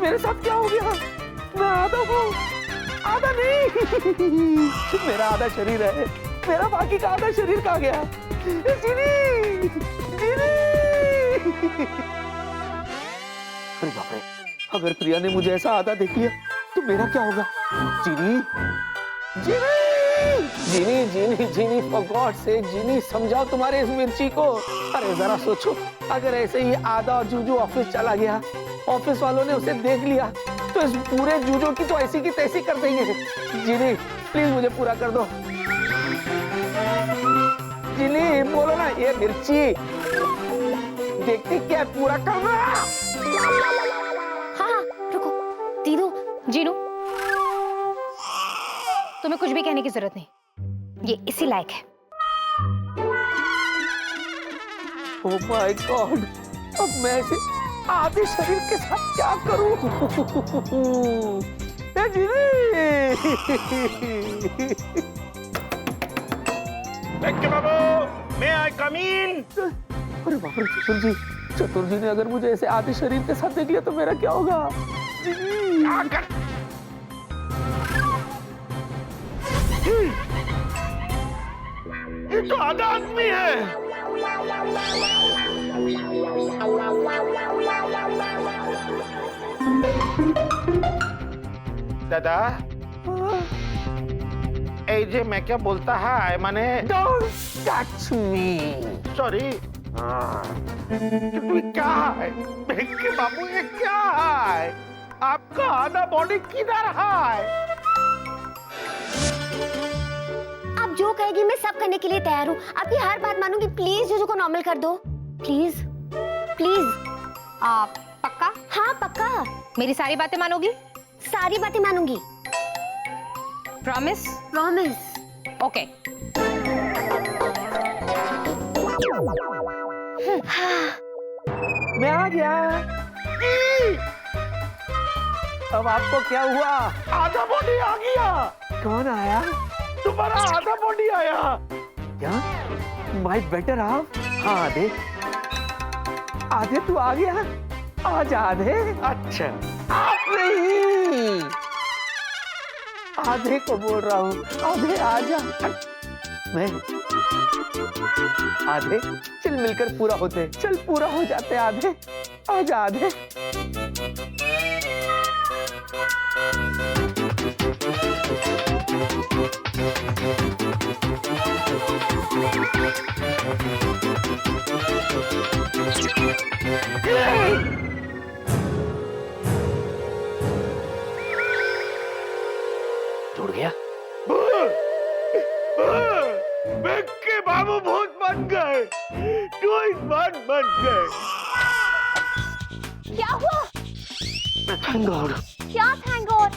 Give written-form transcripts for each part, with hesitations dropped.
मेरे साथ क्या हो गया? मैं आधा हूँ, आधा नहीं। मेरा आधा शरीर है, मेरा बाकी का आधा शरीर कहाँ गया? जीनी, जीनी। अरे बाप रे, अगर प्रिया ने मुझे ऐसा आधा देख लिया तो मेरा क्या होगा? जीनी, जीनी, जीनी, जीनी, जीनी, फॉर गॉड से जीनी, समझाओ तुम्हारे इस मिर्ची को। अरे जरा सोचो, अगर ऐसे ही आधा और जूजू ऑफिस चला गया, ऑफिस वालों ने उसे देख लिया, तो इस पूरे जूजो की तो ऐसी की तैसी कर देंगे। जीनी, प्लीज मुझे पूरा कर दो। जीनी, बोलो ना, ये मिर्ची देखती क्या पूरा करना। हाँ, रुको, दीदू, जीनू, तुम्हें कुछ भी कहने की जरूरत नहीं, ये इसी लायक है। ओह माय गॉड, अब मैं ऐसे आधे शरीर के साथ क्या करूं? बाबू, मैं आई कम इन? अरे बाप रे, चतुर जी ने अगर मुझे ऐसे आधे शरीर के साथ देख लिया तो मेरा क्या होगा? ये तो आधा आदमी है। दादा, ऐजे मैं क्या बोलता है, माने Don't touch me. सॉरी। क्या है के बाबू, ये क्या है? आपका आधा बॉडी किधर है? आप जो कहेगी मैं सब करने के लिए तैयार हूँ। आपकी हर बात मानूंगी। प्लीज जीजू को नॉर्मल कर दो, प्लीज, प्लीज। आप पक्का? हाँ पक्का। मेरी सारी बातें मानोगी? सारी बातें मानूंगी। प्रॉमिस? प्रॉमिस। ओके। मैं आ गया। अब आपको क्या हुआ? आधा बॉडी आ गया। कौन आया? तुम्हारा आधा बॉडी आया। क्या? My better half? हाँ आधे, आधे तू आ गया। आज आधे? अच्छा, आप नहीं, आधे को बोल रहा हूँ। आधे आजा। मैं आधे चल मिलकर पूरा होते, चल पूरा हो जाते आधे। आजा आधे। जुड़ गया। के बाबू भूत बन गए, भूत बन गए। क्या हुआ? थैंक गॉड, क्या thank God?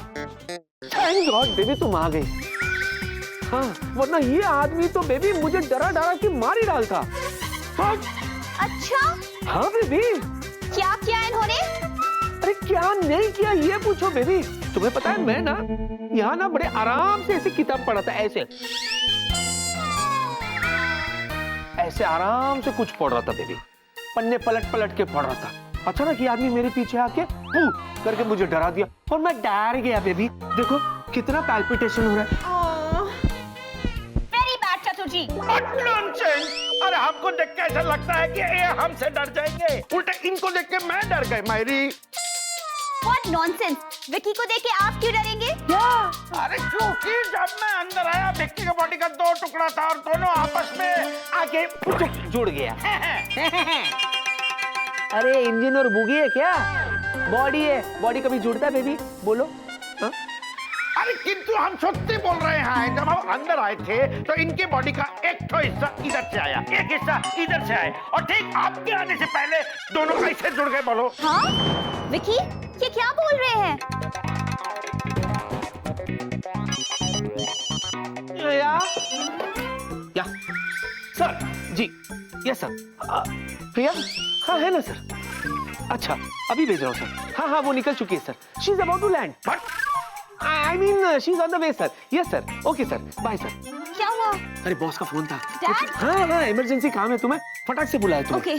Thank God baby तुम आ गई। हाँ, वरना ये आदमी तो बेबी मुझे डरा डरा के मार ही डालता। हाँ, अच्छा, हाँ बेबी। क्या किया इन्होंने? अरे क्या नहीं किया ये पूछो बेबी। तुम्हें पता है मैं ना यहाँ ना बड़े आराम से ऐसे किताब पढ़ा था, ऐसे आराम से कुछ पढ़ रहा था बेबी। पन्ने पलट पलट के पढ़ रहा था। अचानक ये आदमी मेरे पीछे आके पू करके मुझे डरा दिया और मैं डर गया बेबी। देखो कितना पैल्पिटेशन हो रहा है। वेरी बैड चतुर जी। नॉनसेंस। अरे हमको देख के ऐसा लगता है कि ये हमसे डर जाएंगे, उल्टे इनको देख के मैं डर गई। मायरी, What nonsense? विक्की को देख के आप क्यों डरेंगे? अरे क्योंकि जब मैं अंदर आया विक्की के बॉडी का 2 टुकड़ा था और दोनों आपस में आके जुड़ गया। अरे इंजन और बुगी है क्या? बॉडी है, बॉडी कभी जुड़ता है बेबी? बोलो। हा? अरे किंतु हम सच्चे बोल रहे हैं। जब हम अंदर आए थे तो इनके बॉडी का एक तो हिस्सा इधर से आया, एक हिस्सा इधर से आया, और ठीक आपके आने से पहले दोनों कैसे जुड़ गए बोलो? हाँ? विक्की, ये क्या बोल रहे हैं? या सर जी, यस सर। प्रिया हाँ है ना सर? अच्छा अभी भेज रहा हूँ सर। हाँ हाँ वो निकल चुकी है sir. She is about to land. I mean she is on the way sir. Yes sir, okay sir, bye sir. क्या हुआ? अरे बॉस का फोन था। डैड? हाँ हाँ इमरजेंसी काम है, तुम्हें फटाक से बुलाया तुम्हें। ओके।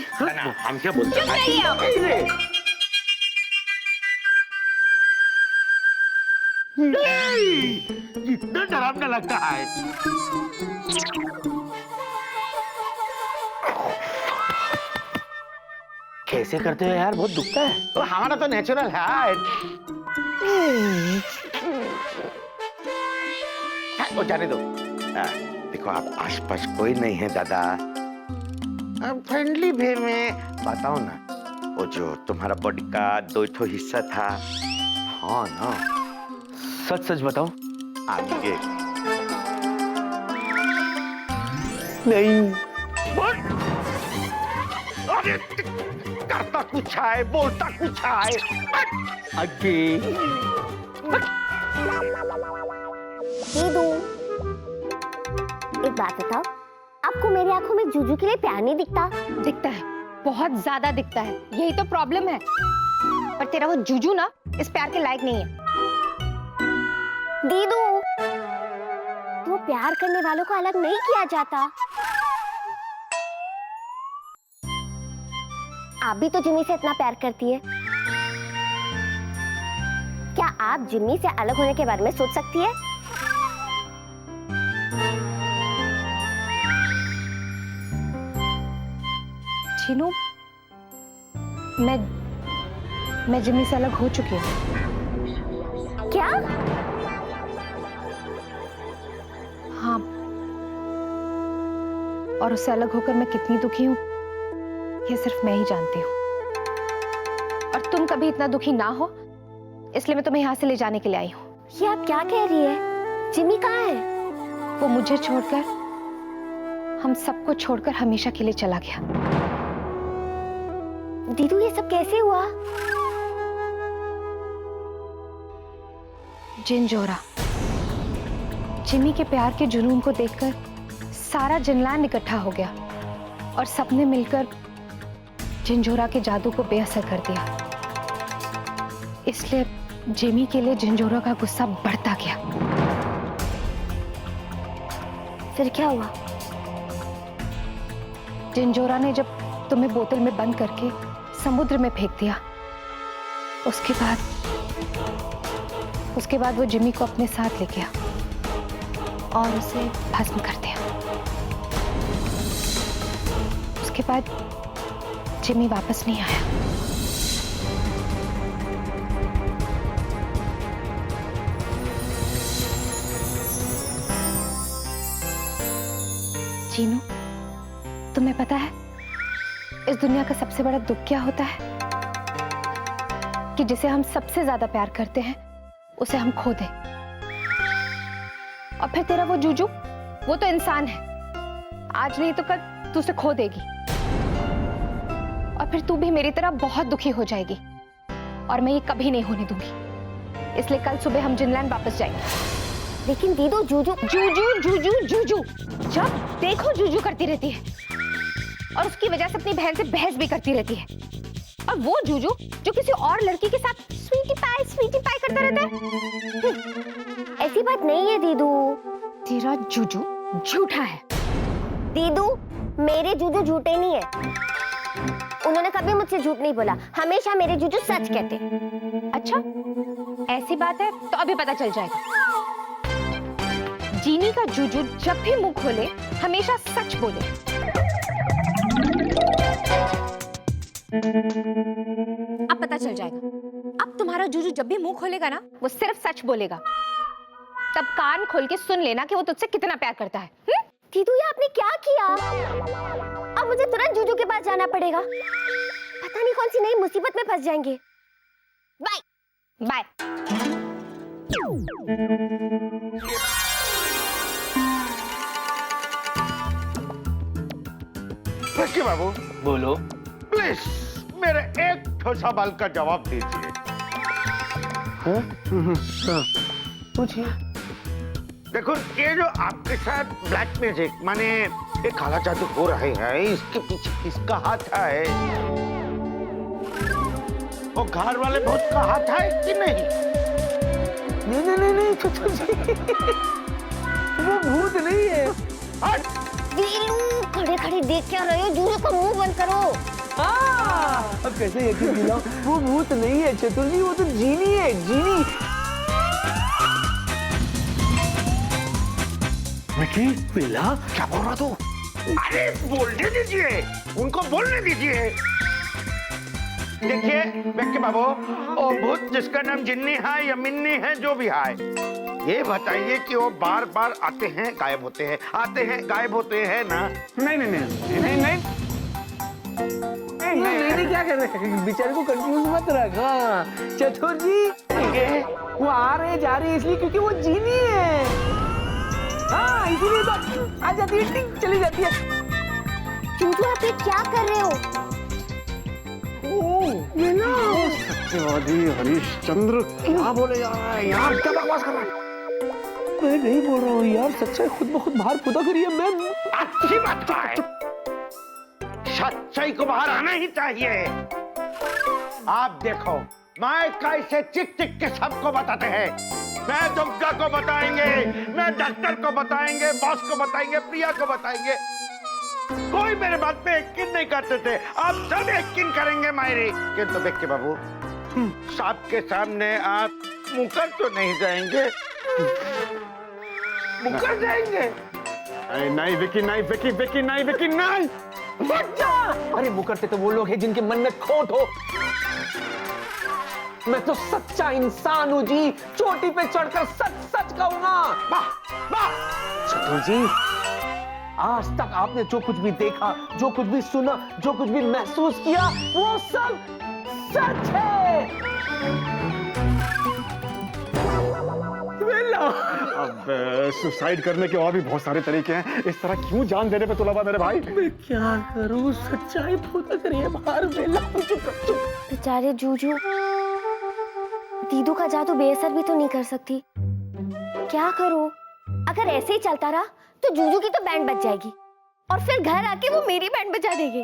हम क्या बोलते चुप रहिए आप। इतना डरावना लगता है। कैसे करते हो यार, बहुत दुखता है। तो हमारा तो नेचुरल है। वो जाने दो। देखो आप आसपास कोई नहीं है दादा। फ्रेंडली वे में बताओ ना, वो जो तुम्हारा बॉडी का 2 हिस्सा था, हाँ ना? सच सच बताओ। आगे नहीं। अरे करता कुछ है, बोलता कुछ है। आगे दीदू, एक बात बताओ, आपको मेरी आंखों में जूजू के लिए प्यार नहीं दिखता? दिखता है, बहुत ज्यादा दिखता है, यही तो प्रॉब्लम है। पर तेरा वो जूजू ना इस प्यार के लायक नहीं है। दीदू, तो प्यार करने वालों को अलग नहीं किया जाता। आप भी तो जिम्मी से इतना प्यार करती है, क्या आप जिम्मी से अलग होने के बारे में सोच सकती है? चीनू, मैं जिम्मी से अलग हो चुकी हूँ। क्या? हाँ, और उससे अलग होकर मैं कितनी दुखी हूँ ये सिर्फ मैं ही जानती हूँ। और तुम कभी इतना दुखी ना हो, इसलिए मैं तुम्हें यहाँ से ले जाने के लिए आई हूँ। ये आप क्या कह रही है? जिम्मी कहाँ है? वो मुझे छोड़कर, हम सबको छोड़कर हमेशा के लिए चला गया। दीदू, ये सब कैसे हुआ? जिनजोरा, जिमी के प्यार के जुनून को देखकर सारा जिनलैंड इकट्ठा हो गया और सबने मिलकर जिनजोरा के जादू को बेअसर कर दिया। इसलिए जिमी के लिए जिनजोरा का गुस्सा बढ़ता गया। फिर क्या हुआ? जिनजोरा ने जब तुम्हें बोतल में बंद करके समुद्र में फेंक दिया, उसके बाद वो जिमी को अपने साथ ले गया और उसे भस्म कर दिया। उसके बाद जिमी वापस नहीं आया। चीनू, तुम्हें पता है इस दुनिया का सबसे बड़ा दुख क्या होता है? कि जिसे हम सबसे ज्यादा प्यार करते हैं उसे हम खो दें। और फिर तेरा वो जूजू, वो तो इंसान है, आज नहीं तो कल तू उसे खो देगी और फिर तू भी मेरी तरह बहुत दुखी हो जाएगी और मैं ये कभी नहीं होने दूंगी। इसलिए कल सुबह हम जिनलैंड वापस जाएंगे। लेकिन दीदू, जूजू जूजू जूजू जूजू, जब देखो जूजू करती रहती है और उसकी वजह से अपनी बहन से बहस भी करती रहती है। और वो जूजू जो किसी और लड़की के साथ स्वीटी पाई करता रहता है। ऐसी बात नहीं है दीदू। तेरा जूजू झूठा है। दीदू, मेरे जूजू झूठे नहीं है। उन्होंने कभी मुझसे झूठ नहीं बोला, हमेशा मेरे जूजू सच कहते। अच्छा, ऐसी बात है तो अभी पता चल जाएगा। जीनी का जूजू जब भी मुंह खोले हमेशा सच बोले। अब पता चल जाएगा। अब तुम्हारा जूजू जब भी मुंह खोलेगा ना, वो सिर्फ सच बोलेगा। तब कान खोल के सुन लेना कि वो तुझसे कितना प्यार करता है। दीदू, ये आपने क्या किया? अब मुझे तुरंत जूजू के पास जाना पड़ेगा। पता नहीं कौन सी नई मुसीबत में फंस जाएंगे। Bye bye. लक्की बाबू, बोलो। प्लीज मेरे एक ठो सवाल का जवाब दीजिए। पूछिए। देखो, ये जो आपके साथ ब्लैक मैजिक माने ये काला जादू हो रहे हैं, इसके पीछे किसका हाथ है? वो घर वाले भूत का हाथ है कि नहीं? नहीं चचू जी, वो भूत नहीं है। दीनू, खड़े खड़े देख क्या रहे हो? जूजू का मुंह बंद करो। अब कैसे यकीन दिलाऊं? वो भूत नहीं है चतुर जी, वो तो जीनी है, जीनी। विकी, बेला क्या बोल रहा तू? अरे बोलने दीजिए, उनको बोलने दीजिए। देखिए बेक्के बाबू, वो भूत जिसका नाम जिन्नी है या मिन्नी है, जो भी है, ये बताइए कि वो बार बार आते हैं गायब होते हैं, आते हैं गायब होते हैं ना? नहीं नहीं नहीं नहीं नहीं नहीं क्या कर रहे हैं? बेचारे को कंफ्यूज मत रख। हाँ चतुर जी, वो आ रहे जा रहे इसलिए क्योंकि वो जीनी है। हाँ इसीलिए तो आ जाती है, टिंग चली जाती है। चूचू आप ये क्या कर रहे हो? ये ना सत्यवादी हरिश्चंद्र क्या बोले जा रहा है यार, क्या बकवास कर रहा है? मैं नहीं बोल रहा हूँ यार, सच्चाई खुद ब खुद बाहर खुदा करी है। मैं अच्छी बात है, सच्चाई को बाहर आना ही चाहिए। आप देखो, मैं कैसे चिक चिक के सबको बताते हैं। मैं दुर्गा को बताएंगे, मैं डॉक्टर को बताएंगे, बॉस को बताएंगे, प्रिया को बताएंगे। कोई मेरे बात पे यकीन नहीं करते थे, आप सब यकीन करेंगे मायरी। किंतु बेक्के बाबू, सबके सामने आप मुकर तो नहीं जाएंगे? मुकर जाएंगे? नहीं विकी, नहीं विकी, विकी नहीं, विकी नहीं। बच्चा! अरे मुकरते तो वो लोग हैं जिनके मन में खोट हो। मैं तो सच्चा इंसान हूँ जी, चोटी पे चढ़कर सच सच कहूंगा। वाह वाह। चतुर जी, आज तक आपने जो कुछ भी देखा, जो कुछ भी सुना, जो कुछ भी महसूस किया, वो सब सच है। अब सुसाइड करने के और भी बहुत सारे तरीके हैं, इस तरह क्यों जान देने पे तुला मेरे भाई? मैं क्या करूं, सच्चाई फूटा करिए बाहर। बेला चुप। बेचारे जूजू, दीदू का जादू बेअसर भी तो नहीं कर सकती। क्या करूं? अगर ऐसे ही चलता रहा तो जूजू की तो बैंड बज जाएगी और फिर घर आके वो मेरी बैंड बजा देगी।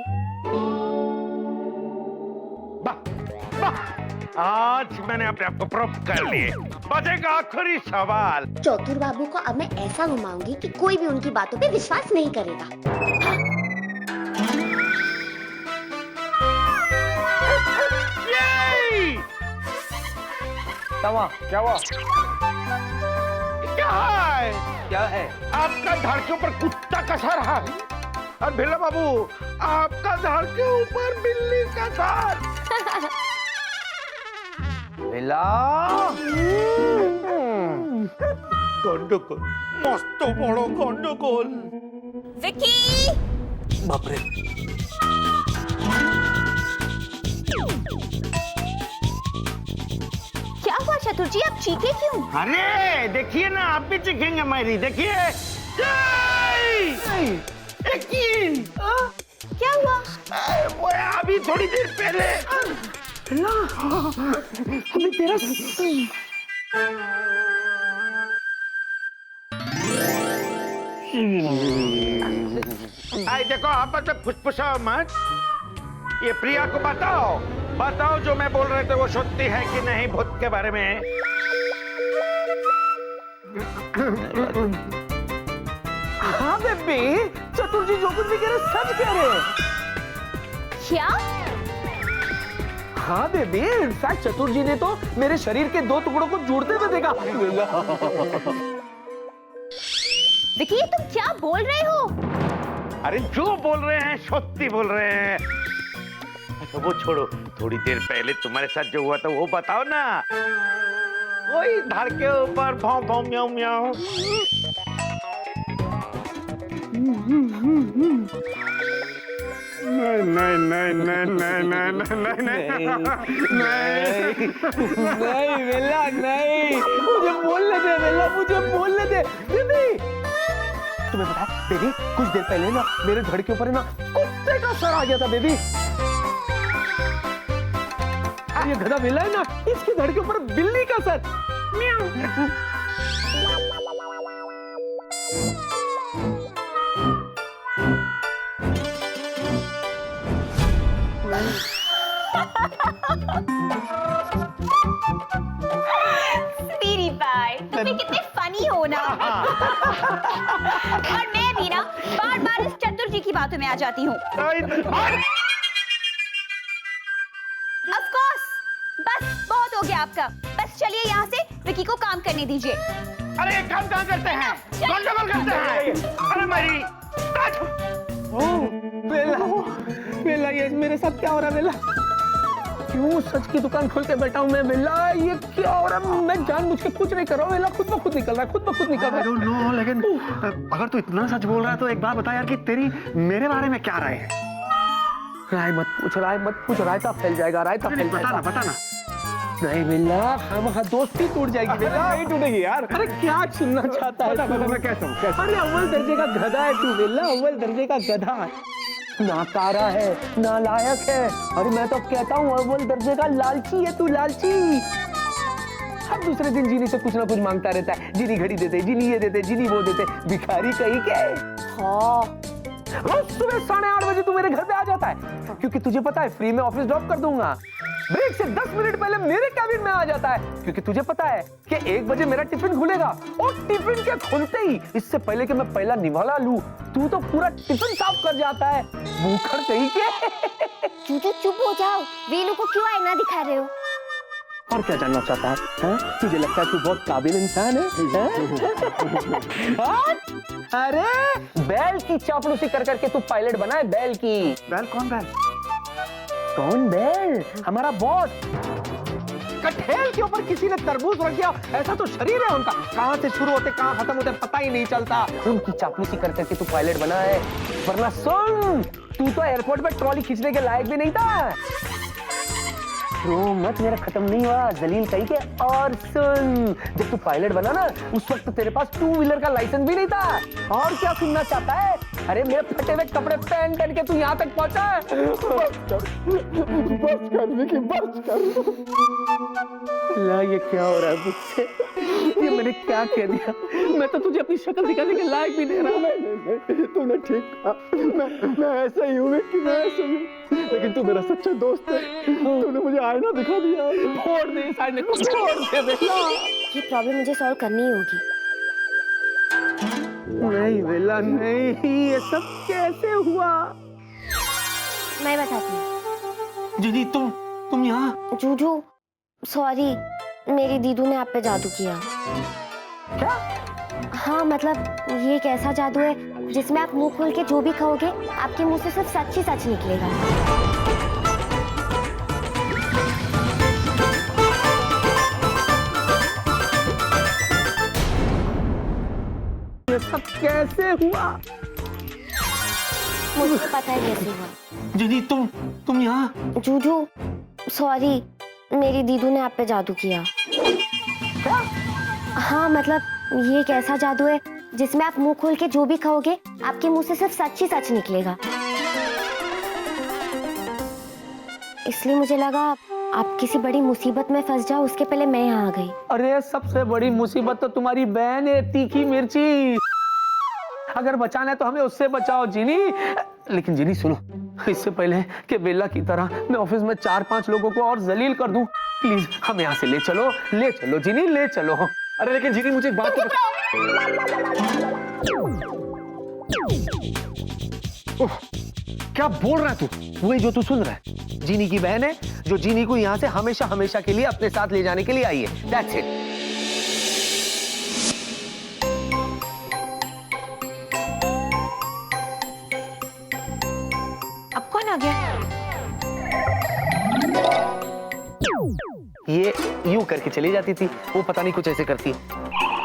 वाह वाह, आज मैंने अपने आप को प्रूव कर लिए। बचेगा आखिरी सवाल। चौधरी बाबू को अब मैं ऐसा घुमाऊंगी कि कोई भी उनकी बातों पे विश्वास नहीं करेगा। ये तवा क्या हुआ? क्या है? क्या है? आपका धड़ के ऊपर कुत्ता कसा रहा है और भिल्ला बाबू, आपका धड़ के ऊपर बिल्ली कसा। बेला गंडगोल, मस्त बड़ो गंडगोल। विकी, बाप रे। क्या हुआ चतुर जी, आप चीखे क्यों? अरे देखिए ना, आप भी चीखेंगे मेरी, देखिए। यकीन। क्या हुआ? वो अभी थोड़ी देर पहले अभी तेरा आई देखो, आप मतलब फुसफुसाओ मत। ये प्रिया को बताओ, बताओ जो मैं बोल रहे थे वो सत्य है कि नहीं भूत के बारे में। हाँ बेबी, चतुर जी जो कुछ भी कह रहे सच कह रहे हैं। क्या? हाँ बेबी, इनफैक्ट चतुर जी ने तो मेरे शरीर के 2 टुकड़ों को जोड़ते हुए देखा। विकी, तुम क्या बोल रहे हो? अरे जो बोल रहे हैं सत्य बोल रहे हैं। अच्छा वो छोड़ो, थोड़ी देर पहले तुम्हारे साथ जो हुआ था वो बताओ ना। वही धड़ के ऊपर भाव भाव म्याऊ म्याऊ। नहीं नहीं नहीं नहीं नहीं नहीं नहीं नहीं बेला नहीं, मुझे बोलने दे बेला, मुझे बोलने दे। बेबी तुम्हें पता है बेबी, कुछ देर पहले ना मेरे धड़ के ऊपर ना कुत्ते का सर आ गया था बेबी। ये गधा बेला है ना, इसके धड़ के ऊपर बिल्ली का सर। म्याऊ। स्वीटी पाई, तुम भी कितने फनी हो ना। और मैं भी ना बार बार इस चतुर जी की बातों में आ जाती हूँ। Of course, बस बहुत हो गया आपका। बस चलिए यहाँ से, विकी को काम करने दीजिए। अरे एक काम कहाँ करते हैं, गंडगोल करते हैं। अरे मेरी बेला, बेला ये मेरे साथ क्या हो रहा है बेला? क्यों सच की दुकान खोल के बैठा हूँ मैं बेला? ये क्या हो रहा है? मैं जानबूझ के कुछ नहीं कर रहा हूँ बेला, खुद ब खुद निकल रहा है, खुद ब खुद निकल रहा है। नो, लेकिन अगर तू इतना सच बोल रहा है तो एक बात बता यार कि तेरी मेरे बारे में क्या राय है? राय मत पूछ, राय मत पूछ, रायता फैल जाएगा, रायता फैल जाएगा। बता ना। नहीं बेला, हम दोस्ती टूट जाएगी बेला। नहीं टूटेगी यार। अरे क्या सुनना चाहता है? बता मैं कैसा हूँ? अरे अव्वल दर्जे का गधा है तू बेला, अव्वल दर्जे का गधा। ना तारा है, ना लायक है। अरे मैं तो कहता हूँ अव्वल दर्जे का लालची है तू, लालची। हर दूसरे दिन जीनी से कुछ ना कुछ मांगता रहता है। जीनी घड़ी देते, जीनी ये देते, जीनी वो देते, भिखारी कहीं के। हाँ, रोज सुबह 8:30 बजे तू मेरे घर पे आ जाता है, क्योंकि तुझे पता है फ्री में ऑफिस ड्रॉप कर दूंगा। ब्रेक से 10 मिनट पहले मेरे कैबिन में आ जाता है, क्योंकि तुझे पता है कि 1 बजे मेरा टिफिन खुलेगा। और टिफिन के खुलते ही, इससे पहले कि मैं पहला निवाला लूं, तू तो पूरा टिफिन साफ कर जाता है। भूखड़ कहीं के। जूजू चुप हो जाओ, वेलू को क्यों आईना दिखा रहे हो? और क्या जानना चाहता है? हाँ? तुझे लगता है तू बहुत काबिल इंसान है? हाँ? अरे बैल की चापलूसी कर करके तू पायलट बना है, बैल की। बैल? कौन बैल? कौन बैल? हमारा बॉस। कठेल के ऊपर किसी ने तरबूज रख दिया, ऐसा तो शरीर है उनका, कहाँ से शुरू होते कहाँ खत्म होते पता ही नहीं चलता। उनकी चापलूसी कर करके तू पायलट बना है, वरना सुन, तू तो एयरपोर्ट पे ट्रॉली खींचने के लायक भी नहीं था। रो मत, मेरा खत्म नहीं हुआ, जलील कहीं के। और सुन, जब तू पायलट बना ना, उस वक्त तेरे पास 2 व्हीलर का लाइसेंस भी नहीं था। और क्या सुनना चाहता है? अरे मेरे फटे हुए कपड़े पहन करके तू यहाँ तक पहुंचा है। बस कर विकी, बस कर। ला, ये क्या हो रहा है मुझसे? ये मैंने क्या कह दिया? मैं तो तुझे अपनी शक्ल दिखाने के लायक भी नहीं रहा। तूने ठीक कहा, मैं ऐसा ही हूँ विकी, मैं ऐसा ही हूँ। लेकिन तू मेरा सच्चा दोस्त है, तूने मुझे आईना दिखा दिया। फोड़ दे इस आईने को, फोड़ दे बेला। ये प्रॉब्लम मुझे सॉल्व करनी ही होगी। नहीं बेला नहीं, ये सब कैसे हुआ? मैं बताती हूँ। जीनी तुम यहाँ? जूजू सॉरी, मेरी दीदू ने आप पे जादू किया। क्या? हाँ मतलब ये एक ऐसा जादू है जिसमें आप मुंह खोल के जो भी कहोगे आपके मुंह से सिर्फ सच ही सच निकलेगा। ये सब कैसे हुआ? मुझे पता है कैसे हुआ। जीनी तुम यहाँ? जूजू सॉरी, मेरी दीदू ने आप पे जादू किया। क्या? हाँ मतलब ये एक ऐसा जादू है जिसमें आप मुंह खोल के जो भी कहोगे आपके मुंह से सिर्फ सच ही सच निकलेगा। इसलिए मुझे लगा आप किसी बड़ी मुसीबत में फंस जाओ उसके पहले मैं यहाँ आ गई। अरे सबसे बड़ी मुसीबत तो तुम्हारी बहन है, तीखी मिर्ची। अगर बचाना है तो हमें उससे बचाओ जीनी। लेकिन जीनी सुनो, इससे पहले कि बेला की तरह मैं ऑफिस में 4-5 लोगों को और जलील कर दूं, प्लीज हमें यहाँ से ले चलो जीनी, ले चलो। अरे लेकिन जीनी मुझे एक बात क्या बोल रहा है तू? वही जो तू सुन रहा है, जीनी की बहन है जो जीनी को यहाँ से हमेशा हमेशा के लिए अपने साथ ले जाने के लिए आई है। That's it. अब कौन आ गया? ये यूं करके चली जाती थी, वो पता नहीं कुछ ऐसे करती,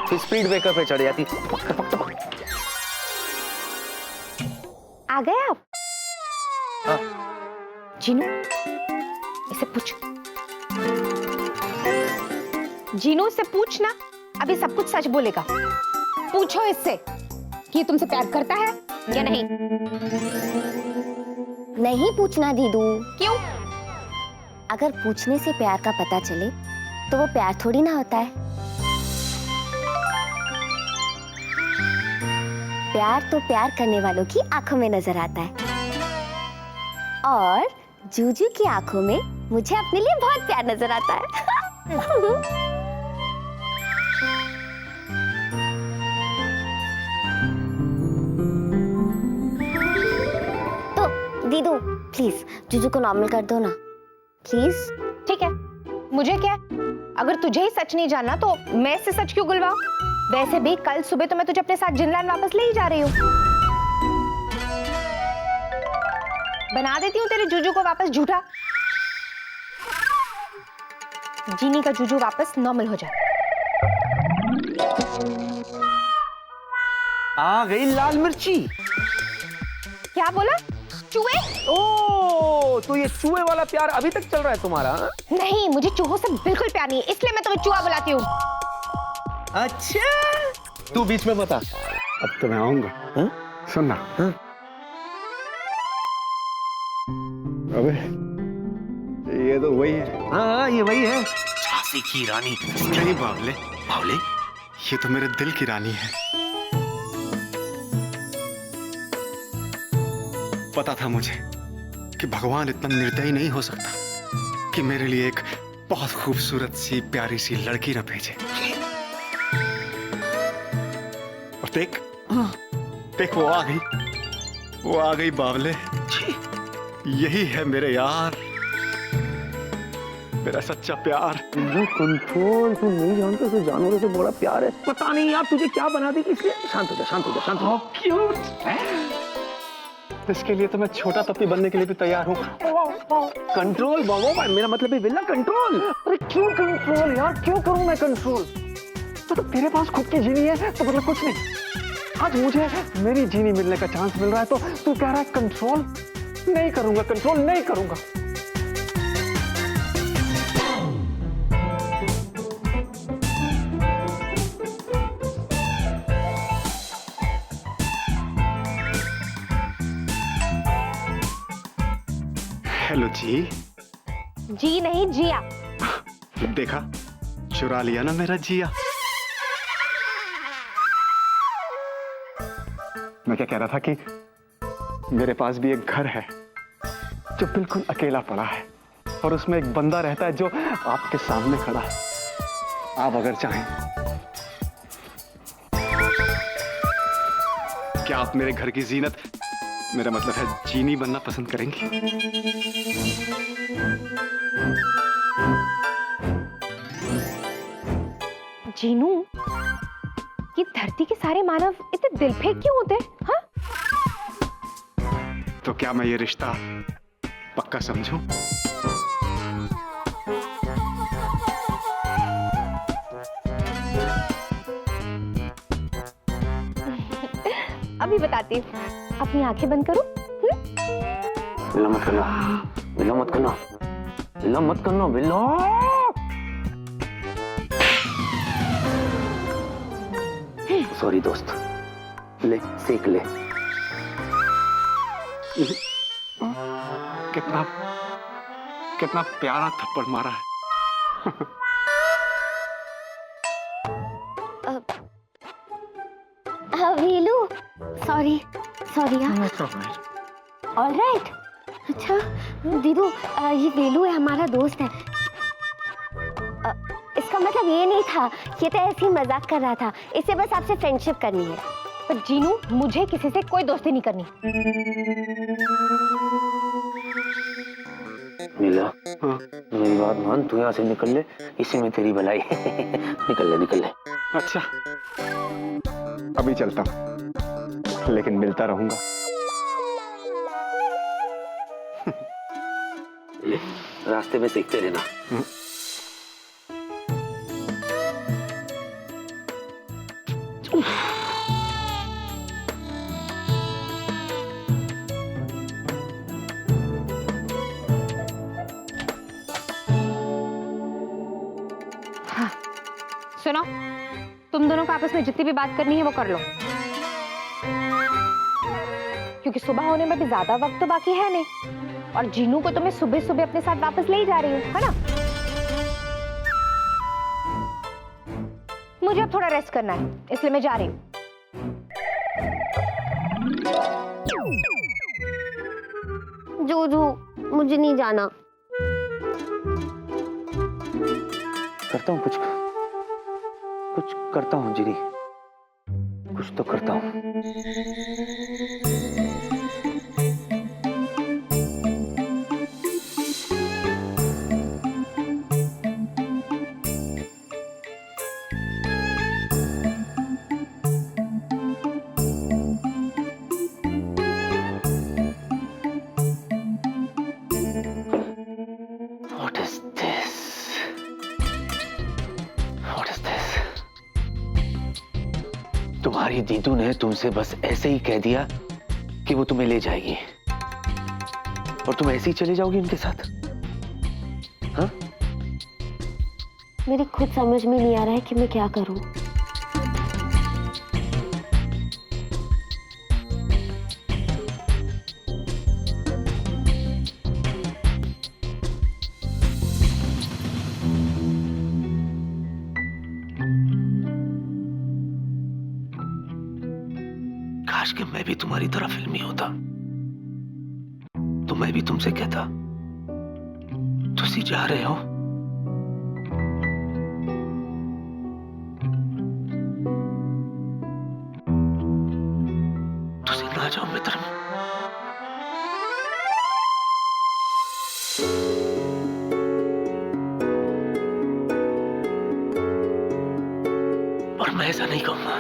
फिर स्पीड ब्रेकर पे चढ़ जाती। आ गए आप? हाँ। जीनू, इसे पूछ। जीनू से पूछना, अभी सब कुछ सच बोलेगा। पूछो इससे कि ये तुमसे प्यार करता है या नहीं। नहीं पूछना दीदू। क्यों? अगर पूछने से प्यार का पता चले तो वो प्यार थोड़ी ना होता है। प्यार तो प्यार करने वालों की आंखों में नजर आता है, और जूजू की आंखों में मुझे अपने लिए बहुत प्यार नजर आता है। तो दीदू प्लीज जूजू को नॉर्मल कर दो ना, प्लीज। ठीक है, मुझे क्या, अगर तुझे ही सच नहीं जानना तो मैं इससे सच क्यों गुलवाऊं? वैसे भी कल सुबह तो मैं तुझे अपने साथ जिनलैंड वापस ले ही जा रही हूँ। बना देती हूँ तेरे जूजू को वापस झूठा। जीनी का जूजू वापस नॉर्मल हो जाए। आ गई लाल मिर्ची। क्या बोला? चूहे? ओ, तो ये चूहे वाला प्यार अभी तक चल रहा है तुम्हारा? हाँ? नहीं, मुझे चूहों से बिल्कुल प्यार नहीं है, इसलिए मैं तुम्हें चूहा बुलाती हूँ। अच्छा, तू बीच में बता। अब तो मैं आऊंगा। हाँ? सुनना। हाँ? अबे ये तो वही है। हाँ, ये वही है। झांसी की रानी। नहीं बावले, बावले, ये तो मेरे दिल की रानी है। पता था मुझे कि भगवान इतना निर्दयी नहीं हो सकता कि मेरे लिए एक बहुत खूबसूरत सी प्यारी सी लड़की न भेजे। और देख, देख वो आ गई बावले। यही है मेरे यार, मेरा सच्चा प्यार। कंट्रोल, तुम नहीं जानते उसे जानवरों से बड़ा प्यार है। पता नहीं यार तुझे क्या बना दी, इसलिए शांत हो जा, शांत हो जा, शांत हो जा। क्यूट। इसके लिए तो मैं छोटा पप्पी बनने के लिए भी तैयार हूँ। कंट्रोल बाबा, मेरा मतलब है विला कंट्रोल। अरे क्यों कंट्रोल यार, क्यों करूं मैं कंट्रोल? तो तेरे पास खुद की जीनी है तो मतलब कुछ नहीं। आज मुझे मेरी जीनी मिलने का चांस मिल रहा है तो तू कह रहा है कंट्रोल नहीं करूंगा, कंट्रोल नहीं करूंगा। हेलो जी। जी नहीं, जिया। देखा, चुरा लिया ना मेरा जिया। मैं क्या कह रहा था कि मेरे पास भी एक घर है जो बिल्कुल अकेला पड़ा है और उसमें एक बंदा रहता है जो आपके सामने खड़ा है। आप अगर चाहें, क्या आप मेरे घर की जीनत, मेरा मतलब है जीनी बनना पसंद करेंगी? जीनू, ये धरती के सारे मानव इतने दिल फेंक क्यों होते हैं? हाँ? तो क्या मैं ये रिश्ता पक्का समझूं? अभी बताती हूँ, अपनी आंखें बंद करो। विला मत करना, विला मत करना, विला मत करना, विला। सॉरी दोस्त, ले सेक ले। कितना कितना प्यारा थप्पड़ मारा है। वीलू, सॉरी सॉरी यार। All right. अच्छा दीदू, ये वेलू है, हमारा दोस्त है। इसका मतलब ये नहीं था, ये तो ऐसे ही मजाक कर रहा था, इसे बस आपसे फ्रेंडशिप करनी है। पर जीनू, मुझे किसी से कोई दोस्ती नहीं करनी। नीला, मेरी बात मान, तू यहाँ से निकल ले, इसी में तेरी भलाई। निकल ले, निकल ले। अच्छा, अभी चलता हूं, लेकिन मिलता रहूंगा। ले, रास्ते में सीखते रहना। सुनो, तुम दोनों को आपस में जितनी भी बात करनी है वो कर लो, क्योंकि सुबह होने में भी ज्यादा वक्त तो बाकी है नहीं, और जीनू को तो मैं सुबह सुबह अपने साथ वापस ले ही जा रही हूँ, है ना? मुझे अब थोड़ा रेस्ट करना है, इसलिए मैं जा रही हूँ। जूजू, मुझे नहीं जाना। करता हूँ कुछ करता हूँ जीनी, कुछ तो करता हूँ। तुम्हारी दीदू ने तुमसे बस ऐसे ही कह दिया कि वो तुम्हें ले जाएगी और तुम ऐसे ही चले जाओगी उनके साथ? हाँ? मेरी खुद समझ में नहीं आ रहा है कि मैं क्या करूं। काश कि मैं भी तुम्हारी तरह फिल्मी होता तो मैं भी तुमसे कहता, तुसी जा रहे हो तुसी ना जाओ मित्र। और मैं ऐसा नहीं कहूंगा,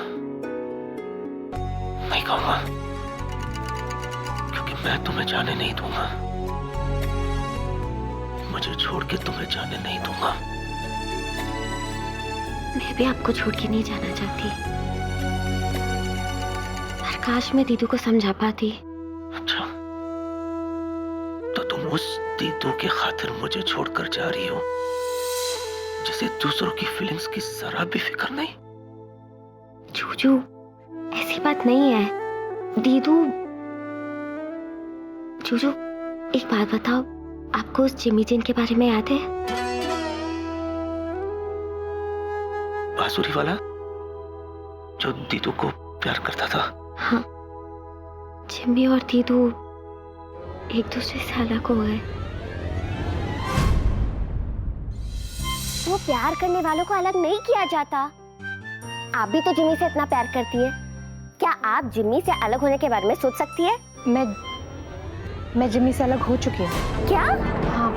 नहीं कहूंगा, क्योंकि मैं तुम्हें जाने नहीं दूंगा। मुझे छोड़ के तुम्हें जाने नहीं दूंगा। मैं भी आपको छोड़ के नहीं जाना चाहती, पर काश मैं दीदू को समझा पाती। अच्छा, तो तुम उस दीदू के खातिर मुझे छोड़कर जा रही हो जिसे दूसरों की फीलिंग्स की जरा भी फिक्र नहीं? जूजू, ऐसी बात नहीं है। दीदू, जूजू एक बात बताओ, आपको उस जिमी जिन के बारे में याद है? बांसुरी वाला जो दीदू को प्यार करता था? हाँ, जिमी और दीदू एक दूसरे से अलग हो गए। वो प्यार करने वालों को अलग नहीं किया जाता। आप भी तो जिमी से इतना प्यार करती है, क्या आप जिमी से अलग होने के बारे में सोच सकती है? मैं जिमी से अलग हो चुकी हूँ। क्या? हाँ,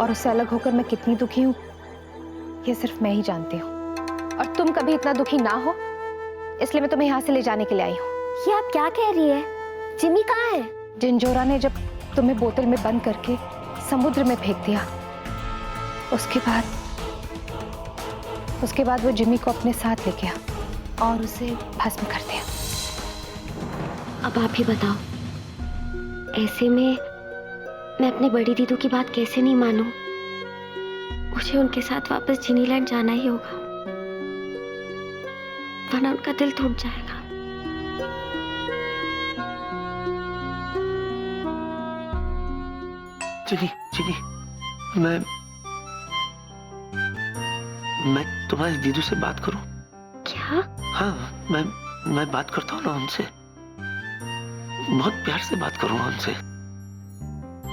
और उससे अलग होकर मैं कितनी दुखी हूँ ये सिर्फ मैं ही जानती हूँ। और तुम कभी इतना दुखी ना हो, इसलिए मैं तुम्हें यहाँ से ले जाने के लिए आई हूँ। ये आप क्या कह रही है? जिमी कहाँ है? जिंजोरा ने जब तुम्हें बोतल में बंद करके समुद्र में फेंक दिया, उसके बाद वो जिमी को अपने साथ ले गया और उसे भस्म कर दिया। अब आप ही बताओ, ऐसे में मैं अपनी बड़ी दीदू की बात कैसे नहीं मानूं? मुझे उनके साथ वापस जिनीलैंड जाना ही होगा, वरना उनका दिल टूट जाएगा। जिनी, जिनी, मैं तुम्हारी दीदू से बात करूं? क्या? हाँ, मैं बात करता हूँ ना उनसे, बहुत प्यार से बात करूंगा उनसे,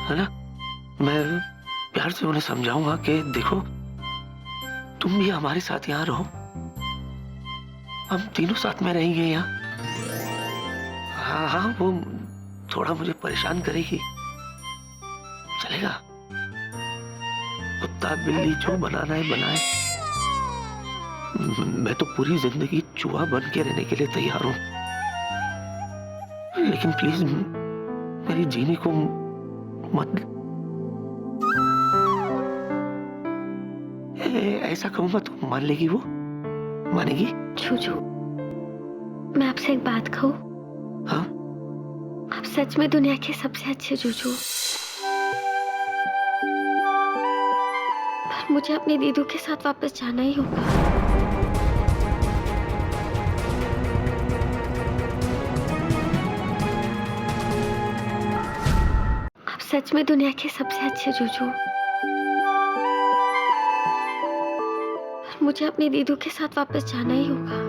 है ना? मैं प्यार से उन्हें समझाऊंगा कि देखो, तुम भी हमारे साथ यहाँ रहो, हम तीनों साथ में रहेंगे यहाँ। हाँ हाँ, वो थोड़ा मुझे परेशान करेगी, चलेगा? कुत्ता बिल्ली जो बनाना है बनाए, मैं तो पूरी जिंदगी चूहा बन के रहने के लिए तैयार हूं, लेकिन प्लीज मेरी जीनी को मत। ऐसा कहूंगा तो मान लेगी? वो मानेगी? जूजू, मैं आपसे एक बात कहूं? हाँ? आप सच में दुनिया के सबसे अच्छे जूजू, पर मुझे अपनी दीदू के साथ वापस जाना ही होगा। सच में दुनिया के सबसे अच्छे जूजू, मुझे अपनी दीदू के साथ वापस जाना ही होगा।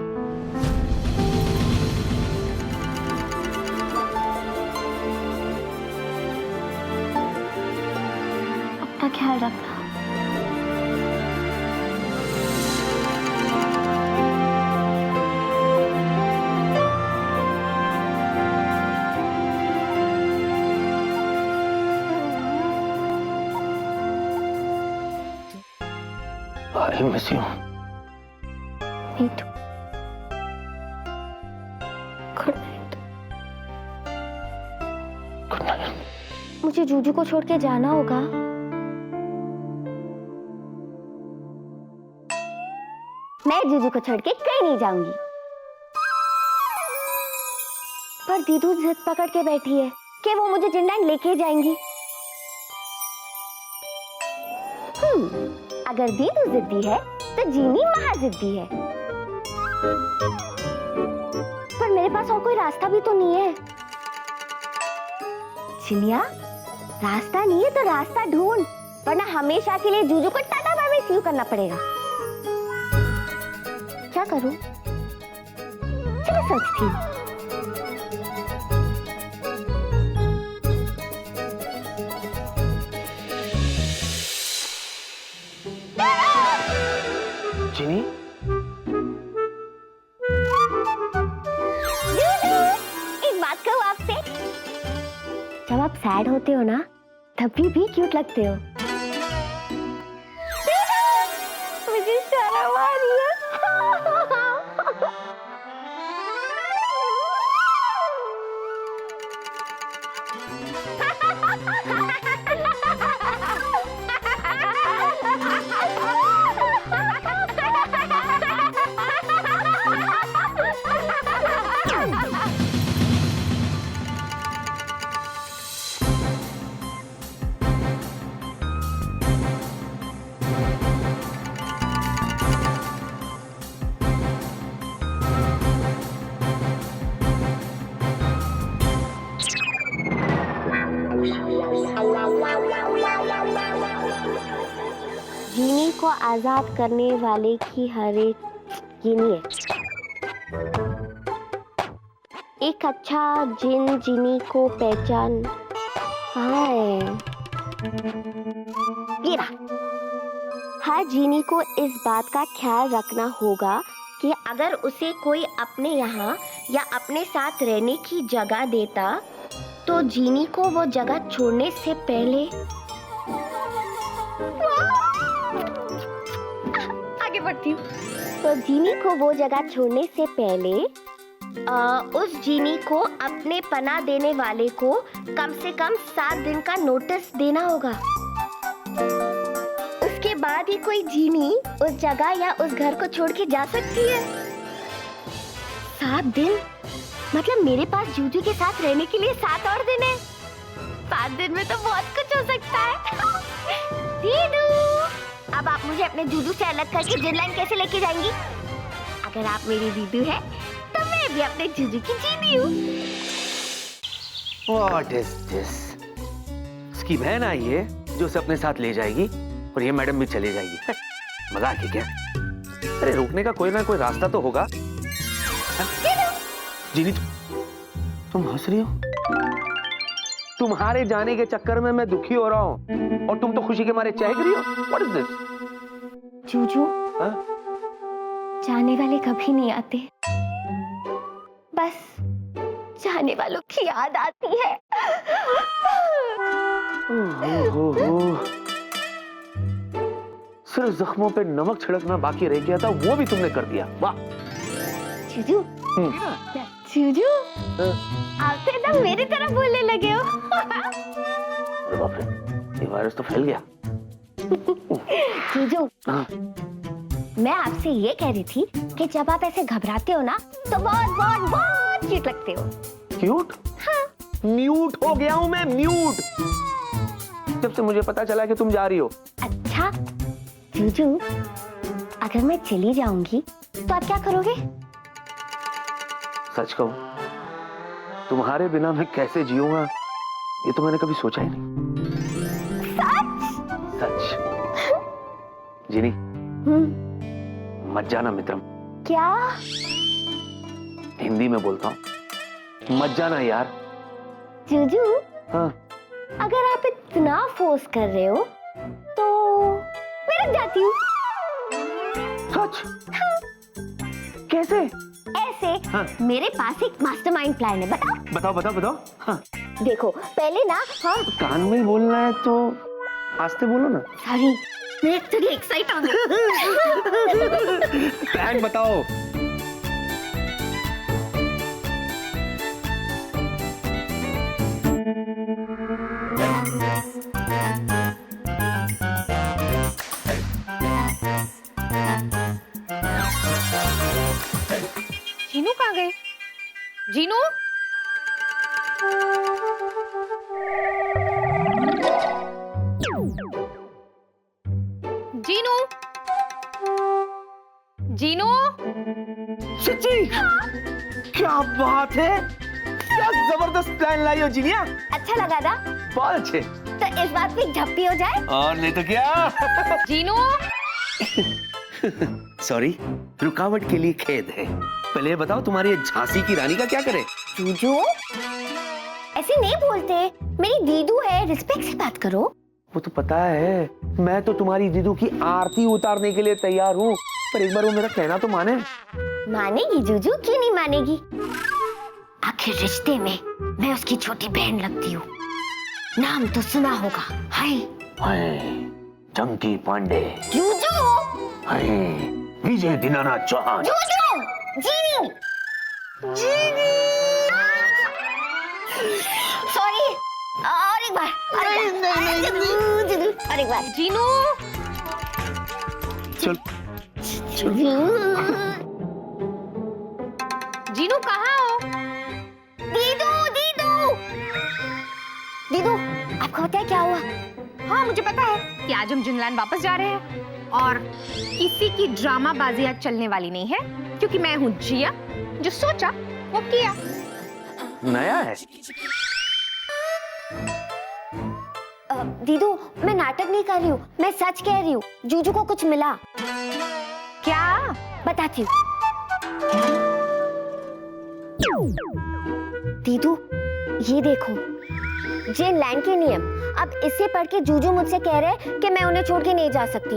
अपना ख्याल रखना। I miss you. Me too. Good night. Good night. मुझे जूजू को छोड़ के जाना होगा। मैं जूजू को छोड़ के कहीं नहीं जाऊंगी। पर दीदू जिद पकड़ के बैठी है कि वो मुझे जिनलैंड लेके जाएंगी। अगर दीदू जिद्दी है तो जीनी महा जिद्दी है। पर मेरे पास और कोई रास्ता भी तो नहीं है। चिनिया, रास्ता नहीं है तो रास्ता ढूंढ, वरना हमेशा के लिए जूजू को tata bye bye see you करना पड़ेगा। क्या करूं? चलो सोचती हूँ। जिनी, एक बात कहूँ आपसे, जब आप सैड होते हो ना तब भी क्यूट लगते हो। मुझे शर्म आ रही है। जीनी को आजाद करने वाले की हर एक गिनी है। एक अच्छा जिन जीनी को पहचान कहाँ है? ये रहा। हर जीनी को इस बात का ख्याल रखना होगा कि अगर उसे कोई अपने यहाँ या अपने साथ रहने की जगह देता तो जीनी को वो जगह छोड़ने से पहले आगे बढ़ती हूँ। तो जीनी को वो जगह छोड़ने से पहले उस जीनी को अपने पनाह देने वाले को कम से कम 7 दिन का नोटिस देना होगा। उसके बाद ही कोई जीनी उस जगह या उस घर को छोड़ के जा सकती है। 7 दिन मतलब मेरे पास जूजू के साथ रहने के लिए 7 और दिन है। 7 दिन में तो बहुत कुछ हो सकता है। दीदू, अब आप मुझे अपने जूजू से अलग करके जिनलैंड कैसे लेके जाएंगी? अगर आप मेरी दीदू है तो मैं भी अपने जूजू की जीनी हूँ। What is this? उसकी बहन आई है जो उसे अपने साथ ले जाएगी और ये मैडम भी चली जाएगी। मजाक है क्या? अरे रोकने का कोई ना कोई रास्ता तो होगा। जीनी, तुम हंस रही हो? तुम्हारे जाने के चक्कर में मैं दुखी हो रहा हूँ और तुम तो खुशी के मारे चहक रही हो। What is this? जूजू, हाँ? जाने वाले कभी नहीं आते, बस जाने वालों की याद आती है। सिर्फ जख्मों पे नमक छिड़कना बाकी रह गया था, वो भी तुमने कर दिया। वाह जूजू, जूजू, आप तो एकदम मेरी तरह बोलने लगे हो। अरे बाप रे, ये वायरस तो फैल गया। जूजू, हाँ। मैं आपसे ये कह रही थी कि जब आप ऐसे घबराते हो ना तो बहुत बहुत बहुत क्यूट लगते हो। क्यूट? हाँ। म्यूट हो गया हूँ मैं, म्यूट। जब से मुझे पता चला कि तुम जा रही हो। अच्छा जूजू, अगर मैं चली जाऊंगी तो आप क्या करोगे? सच कहूं, तुम्हारे बिना मैं कैसे जीऊंगा ये तो मैंने कभी सोचा ही नहीं। सच। जीनी, मत जाना मित्रम। क्या? हिंदी में बोलता हूँ, मत जाना यार। जूजू, हाँ। अगर आप इतना फोर्स कर रहे हो तो मैं रुक जाती हूँ। सच? हाँ। कैसे? ऐसे। हाँ। मेरे पास एक मास्टरमाइंड प्लान है, बताओ? बताओ बताओ बताओ। हाँ। देखो, पहले ना हम कान में ही बोलना है तो आस्ते बोलो ना। सॉरी, मैं एक्चुअली एक्साइट हो गई। प्लान बताओ। जीनू कहाँ गए? जीनू, जीनू, जीनू, सच्ची? क्या बात है, क्या जबरदस्त प्लान लाई हो जीनिया। अच्छा लगा ना? बहुत अच्छे। तो इस बात पे झप्पी हो जाए। और नहीं तो क्या। जीनू, सॉरी, रुकावट के लिए खेद है। पहले ये बताओ तुम्हारी ये झांसी की रानी का क्या करे? जूजू, ऐसे नहीं बोलते, मेरी दीदू है, रिस्पेक्ट से बात करो। वो तो पता है, मैं तो तुम्हारी दीदू की आरती उतारने के लिए तैयार हूँ, पर एक बार वो मेरा कहना तो माने। मानेगी जूजू, क्यों नहीं मानेगी? आखिर रिश्ते में मैं उसकी छोटी बहन लगती हूँ। नाम तो सुना होगा, हाय हाय, चंकी पांडे, जूजू। हाय, विजय दीनानाथ चौहान। जूजू, जीनी, जीनी। सॉरी, और एक बार, और एक बार, और एक बार। जीनू, चल, जीनू कहाँ हो? दीदू, दीदू, दीदू, आपको पता है क्या हुआ? हाँ, मुझे पता है कि आज हम जिनलैंड वापस जा रहे हैं और किसी की ड्रामा बाजी आज चलने वाली नहीं है, क्योंकि मैं हूँ जिया, जो सोचा वो किया। नया है। दीदू, मैं नाटक नहीं कर रही हूँ, मैं सच कह रही हूँ। जूजू को कुछ मिला। क्या? बताती हूँ। दीदू, ये देखो, जिनलैंड के नियम। अब इसे पढ़ के जूजू मुझसे कह रहे कि मैं उन्हें छोड़ के नहीं जा सकती।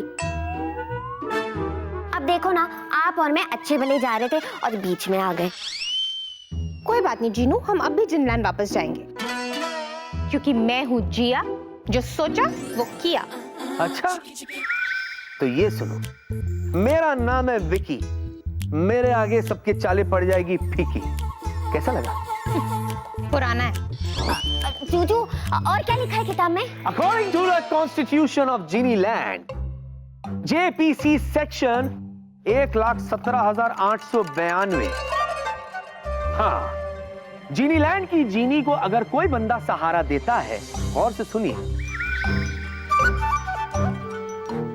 अब देखो ना, आप और मैं अच्छे भले जा रहे थे और बीच में आ गए। कोई बात नहीं जीनू, हम अब भी जिनलैंड वापस जाएंगे, क्योंकि मैं हूँ जिया, जो सोचा वो किया। अच्छा, तो ये सुनो, मेरा नाम है विकी, मेरे आगे सबके चाले पड़ जाएगी फीकी। कैसा लगा? पुराना है। जूजू, और क्या लिखा है किताब में? According to the Constitution of Genie-Land, JPC section 1,17,892। हाँ, जीनीलैंड की जीनी को अगर कोई बंदा सहारा देता है, और से सुनिए,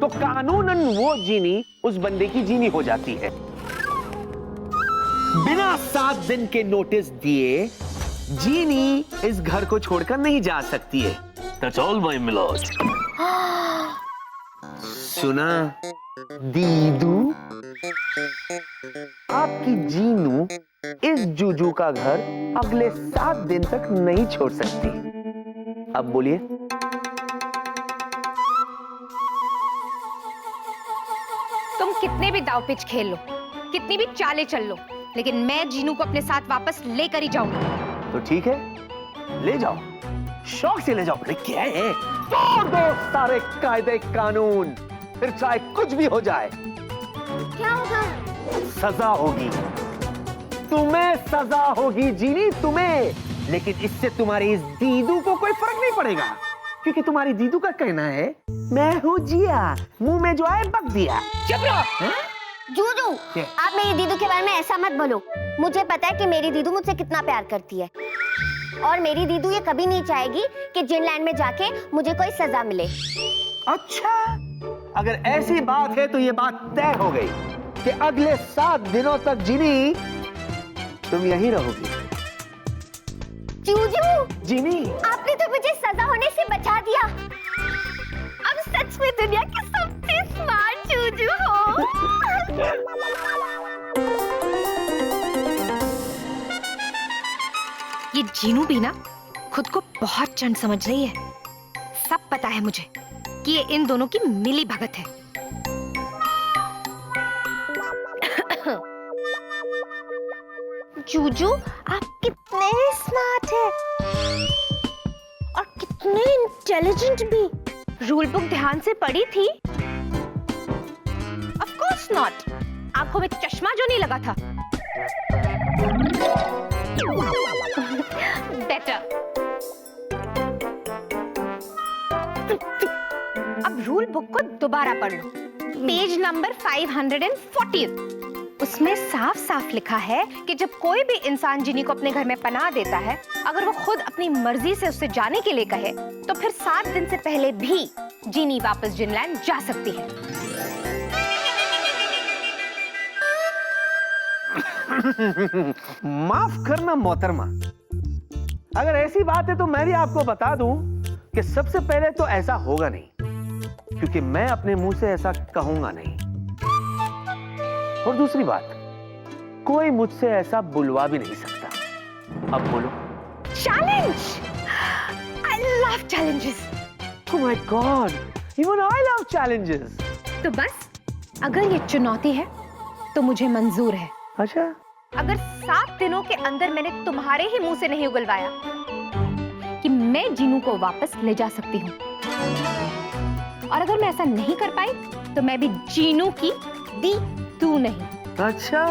तो कानूनन वो जीनी उस बंदे की जीनी हो जाती है। बिना 7 दिन के नोटिस दिए जीनी इस घर को छोड़कर नहीं जा सकती है। That's all my milord। सुना दीदू, आपकी जीनू इस जूजू का घर अगले 7 दिन तक नहीं छोड़ सकती। अब बोलिए। तुम कितने भी दाव पेच खेल लो, कितनी भी चालें चल लो, लेकिन मैं जीनू को अपने साथ वापस लेकर ही जाऊंगी। तो ठीक है, ले जाओ, शौक से ले जाओ। अरे क्या है, तोड़ दो सारे कायदे कानून, फिर चाहे कुछ भी हो जाए। क्या होगा? सजा होगी, तुम्हें सजा होगी जीनी, तुम्हें। लेकिन इससे तुम्हारी इस दीदू को कोई फर्क नहीं पड़ेगा, क्योंकि तुम्हारी दीदू का कहना है मैं हूँ जिया, मुंह में जो आए बक दिया। चुप रहो। जूजू, आप मेरी दीदू के बारे में ऐसा मत बोलो। मुझे पता है कि मेरी दीदू मुझसे कितना प्यार करती है, और मेरी दीदू ये कभी नहीं चाहेगी कि जिनलैंड में जाके मुझे कोई सजा मिले। अच्छा, अगर ऐसी बात है तो ये बात तय हो गई कि अगले 7 दिनों तक जीनी तुम यहीं रहोगी। जूजू, जीनी, आपने तो मुझे सजा होने से बचा दिया। अब सच में दुनिया की सबसे स्मार्ट जूजू हो। ये जीनू भी ना खुद को बहुत चंड समझ रही है। सब पता है मुझे कि ये इन दोनों की मिली भगत है। जूजू, आप कितने स्मार्ट हैं और कितने इंटेलिजेंट भी। रूल बुक ध्यान से पढ़ी थी? Of course not. आंखों में चश्मा जो नहीं लगा था। बेटर। अब रूल बुक को दोबारा पढ़ लो। Page number 540। उसमें साफ साफ लिखा है कि जब कोई भी इंसान जिनी को अपने घर में पनाह देता है, अगर वो खुद अपनी मर्जी से उससे जाने के लिए कहे, तो फिर 7 दिन से पहले भी जिनी वापस जिनलैंड जा सकती है। माफ करना मोहतरमा, अगर ऐसी बात है तो मैं भी आपको बता दूं कि सबसे पहले तो ऐसा होगा नहीं, क्योंकि मैं अपने मुंह से ऐसा कहूंगा नहीं। और दूसरी बात, कोई मुझसे ऐसा बुलवा भी नहीं सकता। अब बोलो। Challenge! I love challenges. Oh my God, even I love challenges. तो बस, अगर ये चुनौती है तो मुझे मंजूर है। अच्छा, अगर 7 दिनों के अंदर मैंने तुम्हारे ही मुंह से नहीं उगलवाया कि मैं जीनू को वापस ले जा सकती हूँ, और अगर मैं ऐसा नहीं कर पाई तो मैं भी जीनू की दी तू नहीं। अच्छा,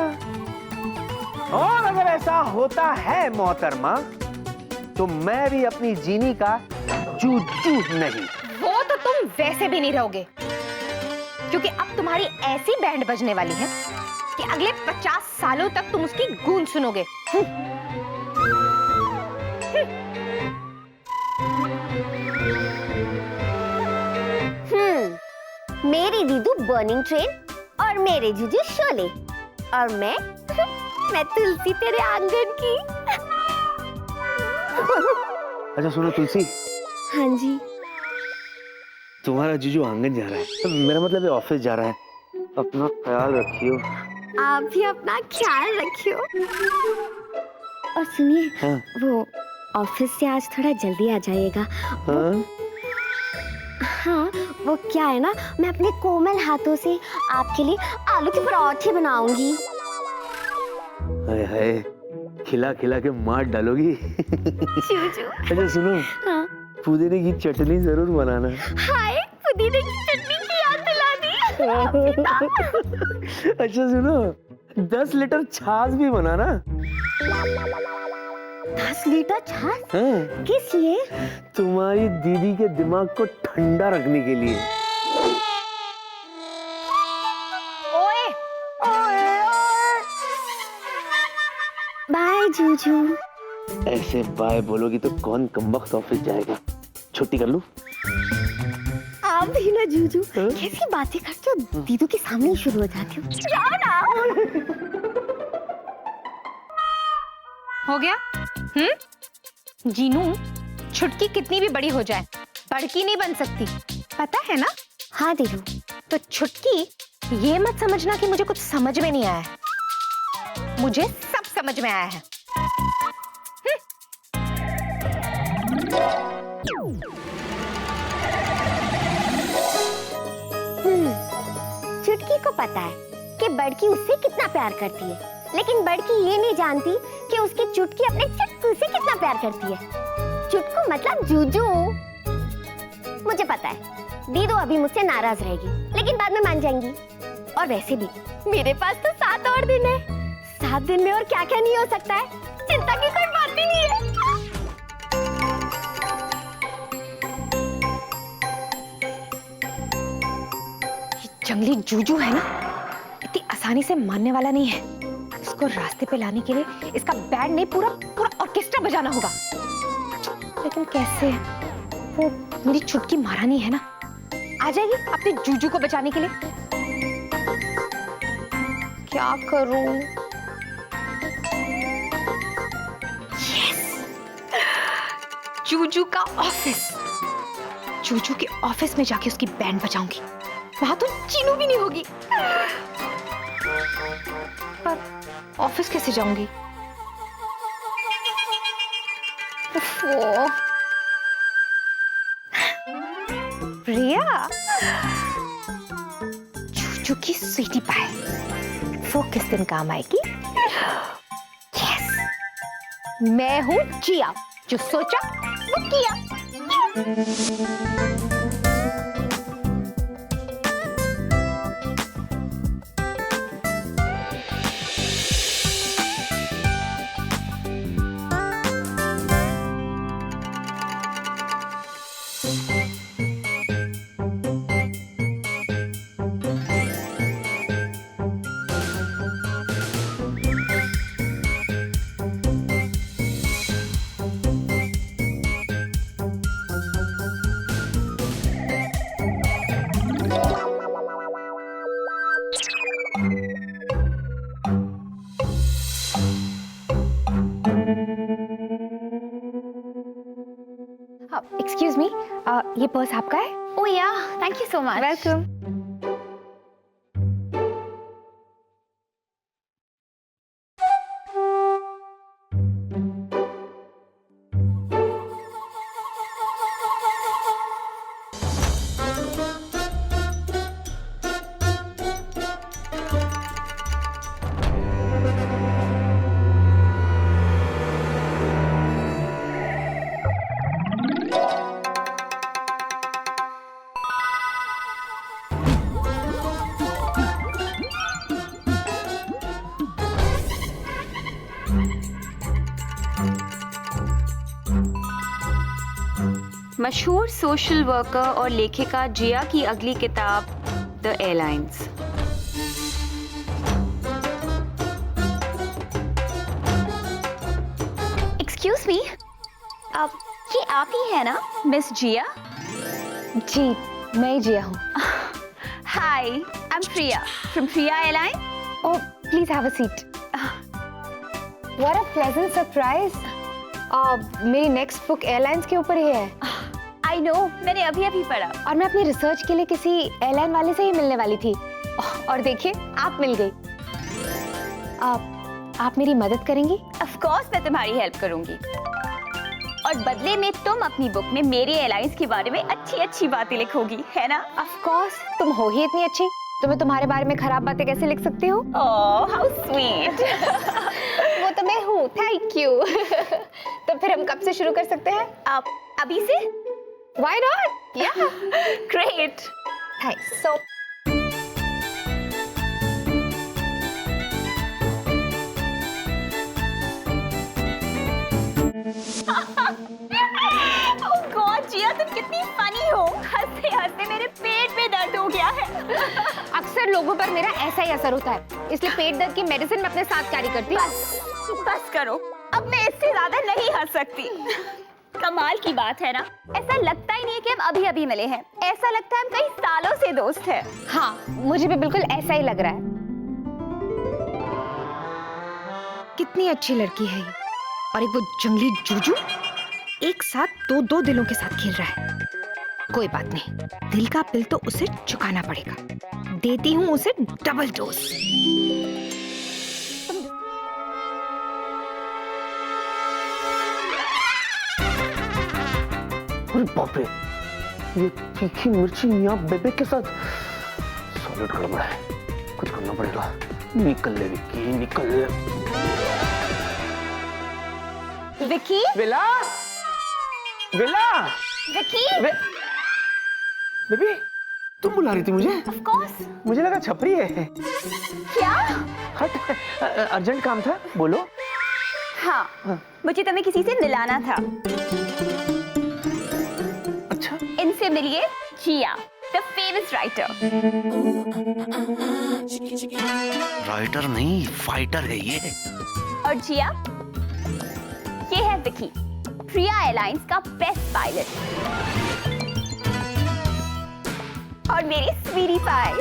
और अगर ऐसा होता है मोहतरमा, तो मैं भी अपनी जीनी का चूचू नहीं। वो तो तुम वैसे भी नहीं रहोगे, क्योंकि अब तुम्हारी ऐसी बैंड बजने वाली है कि अगले 50 सालों तक तुम उसकी गूंज सुनोगे। मेरी दीदू बर्निंग ट्रेन और मेरे जीजू शोले, और मैं मैं तुलसी तेरे आंगन की। अच्छा सुनो तुलसी, हाँ जी। तुम्हारा जीजू आंगन जा रहा है, मेरा मतलब है ऑफिस जा रहा है। अपना ख्याल रखियो। आप भी अपना ख्याल रखियो। और सुनिए, हाँ। वो ऑफिस से आज थोड़ा जल्दी आ जाइएगा। हाँ? हाँ, वो क्या है ना, मैं अपने कोमल हाथों से आपके लिए आलू के पराठे बनाऊंगी। हाय हाय, खिला खिला के मार डालोगी। चूचू। अच्छा सुनो, हाँ। पुदीने की चटनी जरूर बनाना। हाय, पुदीने की चटनी की याद दिला दी। अच्छा सुनो, 10 लीटर छाछ भी बनाना। 10 लीटर छाछ? हाँ? किस लिए? तुम्हारी दीदी के दिमाग को ठंडा रखने के लिए। ओए! बाय जूजू। ऐसे बाय बोलोगी तो कौन कमबख्त ऑफिस जाएगा। छुट्टी कर लूं? आप भी ना जूजू, हाँ? कैसी बातें करते हो, दीदू के सामने ही शुरू हो जाती हो। जाओ ना। हो गया? जीनू, छुटकी कितनी भी बड़ी हो जाए, बड़की नहीं बन सकती, पता है ना? हाँ दीदू। तो छुटकी, ये मत समझना कि मुझे कुछ समझ में नहीं आया है। मुझे सब समझ में आया है। चुटकी को पता है कि बड़की उससे कितना प्यार करती है, लेकिन बड़की ये नहीं जानती कि उसकी चुटकी अपने चुटकू से कितना प्यार करती है। चुटकू मतलब जूजू। मुझे पता है दीदू अभी मुझसे नाराज रहेगी, लेकिन बाद में मान जाएंगी। और वैसे भी मेरे पास तो 7 और दिन है। 7 दिन में और क्या क्या नहीं हो सकता है, चिंता की कोई बात ही नहीं है। जंगली जूजू है ना, इतनी आसानी से मानने वाला नहीं है। इसको रास्ते पे लाने के लिए इसका बैंड नहीं, पूरा पूरा ऑर्केस्ट्रा बजाना होगा। लेकिन कैसे? वो मेरी छुटकी महारानी है ना, आ जाएगी अपने जूजू को बचाने के लिए। क्या करूं? यस! जूजू का ऑफिस। जूजू के ऑफिस में जाके उसकी बैंड बजाऊंगी। वहां तो चीनू भी नहीं होगी। पर ऑफिस कैसे जाऊंगी? प्रिया, चूचू की स्वीटी पाई, वो किस दिन काम आएगी? यस, मैं हूं जिया, जो सोचा वो किया। मी, ये पर्स आपका है? Oh yeah, thank you so much. Welcome. मशहूर सोशल वर्कर और लेखिका जिया की अगली किताब द एयरलाइंस। Excuse me, अब ये आप ही है ना? मिस जिया? जी, मैं ही जिया हूँ। Hi, I am Priya from Priya airline. Oh, please have a seat. What a pleasant surprise. मेरी नेक्स्ट बुक एयरलाइंस के ऊपर ही है। आई नो, मैंने अभी अभी पढ़ा। और मैं अपनी रिसर्च के लिए किसी एयरलाइन वाले से ही मिलने वाली थी, और देखिए आप मिल गई। आप मेरी मदद करेंगी? ऑफ कोर्स मैं तुम्हारी हेल्प करूंगी, और बदले में तुम अपनी बुक में मेरी एयरलाइंस के बारे में अच्छी अच्छी बातें लिखोगी, है ना? ऑफ कोर्स, तुम हो ही इतनी अच्छी, तो मैं तुम्हारे बारे में खराब बातें कैसे लिख सकती हूँ? Oh how sweet. वो तो मैं हूँ, थैंक यू। तो फिर हम कब से शुरू कर सकते हैं? आप अभी से? Why not? Yeah. Great. Thanks. So, oh god Jiya, तुम कितनी फनी हो। हंसते हंसते मेरे पेट में दर्द हो गया है। अक्सर लोगों पर मेरा ऐसा ही असर होता है, इसलिए पेट दर्द की मेडिसिन मैं अपने साथ कैरी करती हूँ। बस करो, अब मैं इससे ज्यादा नहीं हंस सकती। कमाल की बात है ना, ऐसा लगता ही नहीं है कि हम अभी अभी मिले हैं, ऐसा लगता है हम कई सालों से दोस्त हैं। हाँ, मुझे भी बिल्कुल ऐसा ही लग रहा है। कितनी अच्छी लड़की है ये, और एक वो जंगली जूजू एक साथ दो दिलों के साथ खेल रहा है। कोई बात नहीं, दिल का पिल तो उसे चुकाना पड़ेगा। देती हूँ उसे डबल डोज। अरे बाप रे, ये तीखी मिर्ची यहाँ बेबे के साथ सॉलिड गड़बड़ है। कुछ करना पड़ेगा। निकल ले विक्की, निकल ले। विकी, बेला, बेला, विकी, बेबी, तुम बुला रही थी मुझे? Of course. मुझे लगा छपरी है। क्या? हट, अर्जेंट काम था, बोलो। हाँ, मुझे तुम्हें किसी से मिलाना था। अच्छा, इनसे मिलिए, जिया, द फेमस राइटर। राइटर नहीं, फाइटर है ये। और जिया, ये है विकी, प्रिया एयरलाइंस का बेस्ट पायलट, और मेरी स्वीटी पाई।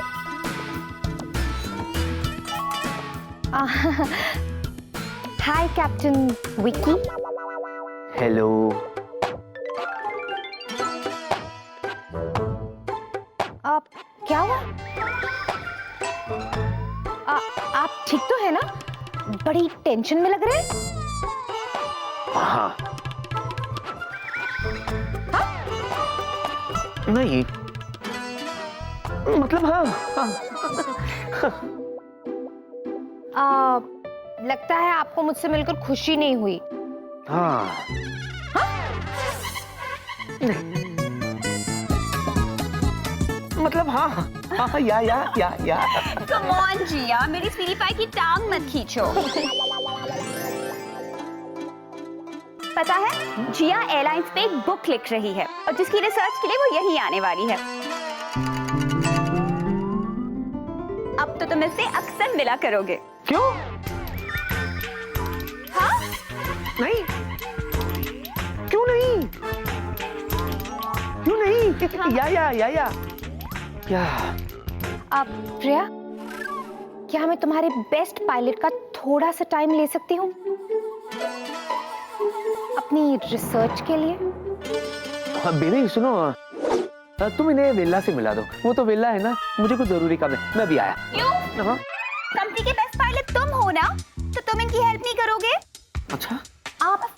हाय कैप्टन विकी। हेलो। क्या हुआ? आप ठीक तो है ना? बड़ी टेंशन में लग रहे हैं। हाँ। नहीं, मतलब हाँ, हाँ। लगता है आपको मुझसे मिलकर खुशी नहीं हुई। हाँ। मतलब हाँ, हाँ, या। कम ऑन जिया, मेरी स्वीटी पाई की टांग मत खींचो। पता है, जिया एयरलाइंस पे एक बुक लिख रही है, और जिसकी रिसर्च के लिए वो यहीं आने वाली है। अब तो तुम इससे अक्सर मिला करोगे। क्यों? हाँ? नहीं, क्यों नहीं? क्यों नहीं? या। प्रिया, क्या मैं तुम्हारे बेस्ट पायलट का थोड़ा सा टाइम ले सकती हूँ अपनी रिसर्च के लिए? बेबी सुनो, तुम इन्हें वेल्ला से मिला दो। वो तो वेल्ला है ना, मुझे कुछ जरूरी काम है, मैं अभी आया। क्यों? हाँ? कंपनी के बेस्ट पायलट तुम हो ना, तो तुम इनकी हेल्प नहीं करोगे? अच्छा, आप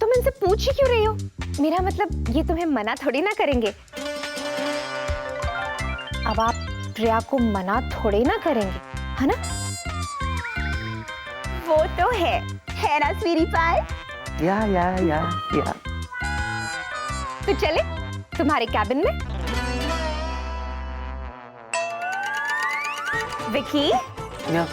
तुम इनसे पूछ ही क्यों रही हो? मेरा मतलब ये तुम्हें मना थोड़ी ना करेंगे। अब आप प्रिया को मना थोड़ी ना करेंगे, है ना? वो तो है ना स्वीटी पाई? या। तो चले तुम्हारे कैबिन में। विकी, या